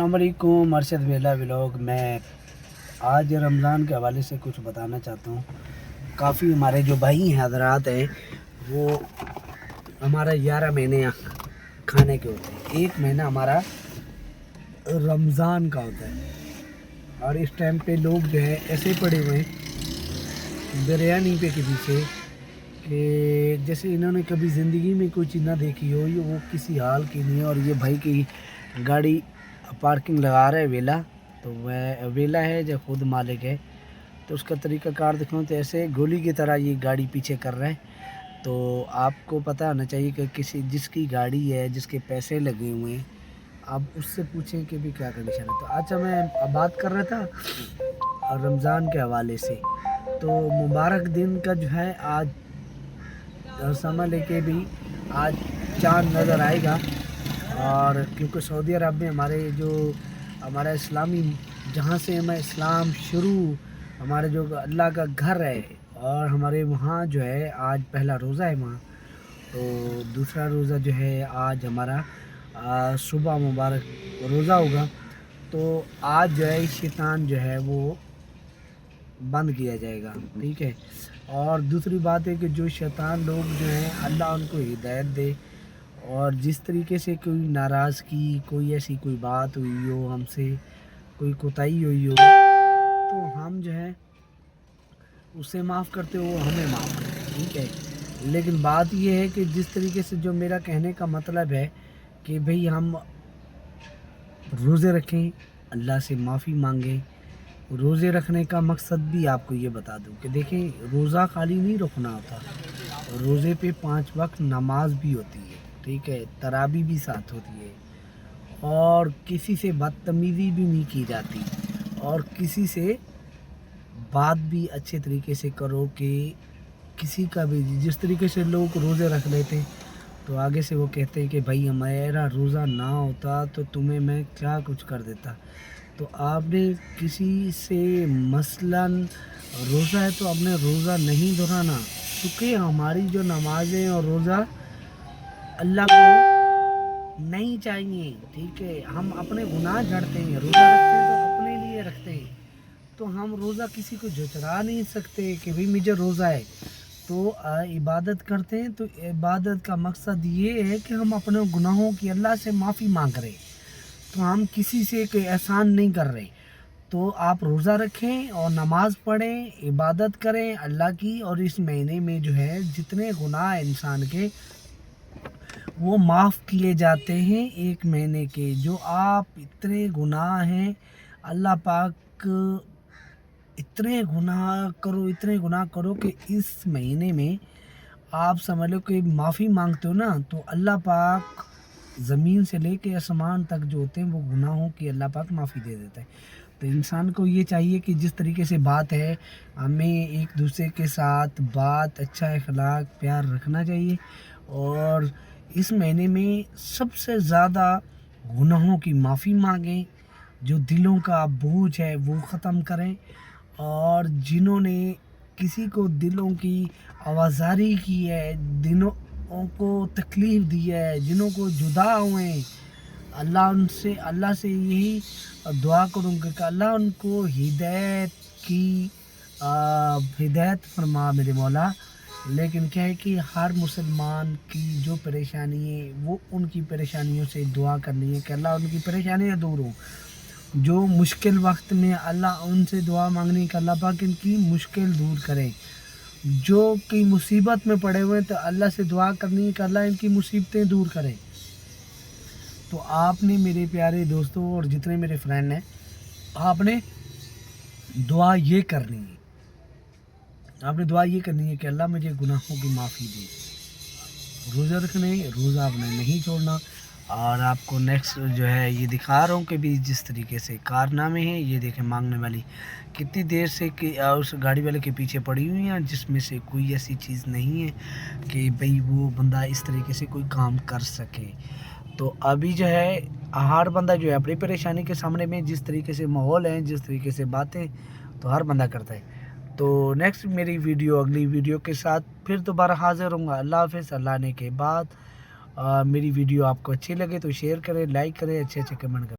السلام علیکم، ارشد ویلا ولاگ میں آج رمضان کے حوالے سے کچھ بتانا چاہتا ہوں۔ کافی ہمارے جو بھائی ہیں حضرات ہیں وہ ہمارا 11 مہینے کھانے کے ہوتے ہیں، ایک مہینہ ہمارا رمضان کا ہوتا ہے، اور اس ٹائم پہ لوگ جو ہے ایسے پڑے ہوئے ہیں بریانی پہ کے پیچھے کہ جیسے انہوں نے کبھی زندگی میں کوئی چیز نہ دیکھی ہو، یہ وہ کسی حال کی نہیں ہے۔ اور یہ بھائی کی گاڑی پارکنگ لگا رہا ہے ویلا، تو وہ ویلا ہے جو خود مالک ہے، تو اس کا طریقہ کار دکھاؤں تو ایسے گولی کی طرح یہ گاڑی پیچھے کر رہا ہے۔ تو آپ کو پتہ ہونا چاہیے کہ جس کی گاڑی ہے، جس کے پیسے لگے ہوئے ہیں، آپ اس سے پوچھیں کہ بھی کیا کنڈیشن ہے۔ تو آج میں بات کر رہا تھا رمضان کے حوالے سے، تو مبارک دن کا جو ہے آج سمجھ لے کے بھی آج چاند نظر آئے گا، اور کیونکہ سعودی عرب میں ہمارا اسلامی جہاں سے ہمیں اسلام شروع، ہمارے جو اللہ کا گھر ہے، اور ہمارے وہاں جو ہے آج پہلا روزہ ہے وہاں، تو دوسرا روزہ جو ہے آج ہمارا صبح مبارک روزہ ہوگا۔ تو آج جو ہے شیطان جو ہے وہ بند کیا جائے گا، ٹھیک ہے۔ اور دوسری بات ہے کہ جو شیطان لوگ جو ہیں اللہ ان کو ہدایت دے، اور جس طریقے سے کوئی ناراضگی، کوئی ایسی کوئی بات ہوئی ہو ہم سے، کوئی کوتاہی ہوئی ہو، تو ہم جو ہے اسے معاف کرتے ہو، ہمیں معاف کرتے، ٹھیک ہے۔ لیکن بات یہ ہے کہ جس طریقے سے جو میرا کہنے کا مطلب ہے کہ بھئی ہم روزے رکھیں، اللہ سے معافی مانگیں۔ روزے رکھنے کا مقصد بھی آپ کو یہ بتا دوں کہ دیکھیں، روزہ خالی نہیں رکھنا ہوتا، روزے پہ 5 وقت نماز بھی ہوتی ہے، ٹھیک ہے، تراویح بھی ساتھ ہوتی ہے، اور کسی سے بدتمیزی بھی نہیں کی جاتی، اور کسی سے بات بھی اچھے طریقے سے کرو کہ کسی کا بھی جس طریقے سے لوگ روزے رکھ لیتے ہیں تو آگے سے وہ کہتے ہیں کہ بھائی ہمارا روزہ نہ ہوتا تو تمہیں میں کیا کچھ کر دیتا۔ تو آپ نے کسی سے مثلاً روزہ ہے تو اپنے روزہ نہیں دہرانا، کیونکہ ہماری جو نمازیں اور روزہ اللہ کو نہیں چاہیے، ٹھیک ہے۔ ہم اپنے گناہ جھڑتے ہیں، روزہ رکھتے ہیں تو اپنے لیے رکھتے ہیں، تو ہم روزہ کسی کو جھٹلا نہیں سکتے کہ بھئی مجھے روزہ ہے۔ تو عبادت کرتے ہیں تو عبادت کا مقصد یہ ہے کہ ہم اپنے گناہوں کی اللہ سے معافی مانگ رہے ہیں، تو ہم کسی سے کوئی احسان نہیں کر رہے۔ تو آپ روزہ رکھیں اور نماز پڑھیں، عبادت کریں اللہ کی، اور اس مہینے میں جو ہے جتنے گناہ انسان کے وہ معاف کیے جاتے ہیں ایک مہینے کے۔ جو آپ اتنے گناہ ہیں، اللہ پاک اتنے گناہ کرو کہ اس مہینے میں آپ سمجھ لو کہ معافی مانگتے ہو نا، تو اللہ پاک زمین سے لے کے آسمان تک جو ہوتے ہیں وہ گناہوں کی اللہ پاک معافی دے دیتا ہے۔ تو انسان کو یہ چاہیے کہ جس طریقے سے بات ہے، ہمیں ایک دوسرے کے ساتھ بات، اچھا اخلاق، پیار رکھنا چاہیے، اور اس مہینے میں سب سے زیادہ گناہوں کی معافی مانگیں، جو دلوں کا بوجھ ہے وہ ختم کریں، اور جنہوں نے کسی کو دلوں کی آوازاری کی ہے، دلوں کو تکلیف دی ہے، جنہوں کو جدا ہوئے ہیں، اللہ سے یہی دعا کروں گا کہ اللہ ان کو ہدایت فرما میرے مولا۔ لیکن کیا ہے کہ ہر مسلمان کی جو پریشانی ہے وہ ان کی پریشانیوں سے دعا کرنی ہے کہ اللہ ان کی پریشانیاں دور ہوں۔ جو مشکل وقت میں اللہ ان سے دعا مانگنی کہ اللہ پاک ان کی مشکل دور کرے۔ جو کہ مصیبت میں پڑے ہوئے ہیں تو اللہ سے دعا کرنی ہے کہ اللہ ان کی مصیبتیں دور کرے۔ تو آپ نے میرے پیارے دوستوں اور جتنے میرے فرینڈ ہیں، آپ نے دعا یہ کرنی ہے، کہ اللہ مجھے گناہوں کی معافی دے۔ روزہ رکھنے، روزہ آپ نے نہیں چھوڑنا، اور آپ کو نیکسٹ جو ہے یہ دکھا رہا ہوں کہ بھی جس طریقے سے کارنامے ہیں، یہ دیکھیں مانگنے والی کتنی دیر سے کہ اس گاڑی والے کے پیچھے پڑی ہوئی ہیں، جس میں سے کوئی ایسی چیز نہیں ہے کہ بھئی وہ بندہ اس طریقے سے کوئی کام کر سکے۔ تو ابھی جو ہے ہر بندہ جو ہے اپنی پریشانی کے سامنے میں جس طریقے سے ماحول ہے، جس طریقے سے باتیں، تو ہر بندہ کرتا ہے۔ تو نیکسٹ میری اگلی ویڈیو کے ساتھ پھر دوبارہ حاضر ہوں گا۔ اللہ حافظ۔ اللہ نے کے بعد میری ویڈیو آپ کو اچھی لگے تو شیئر کریں، لائک کریں، اچھے کمنٹ کریں۔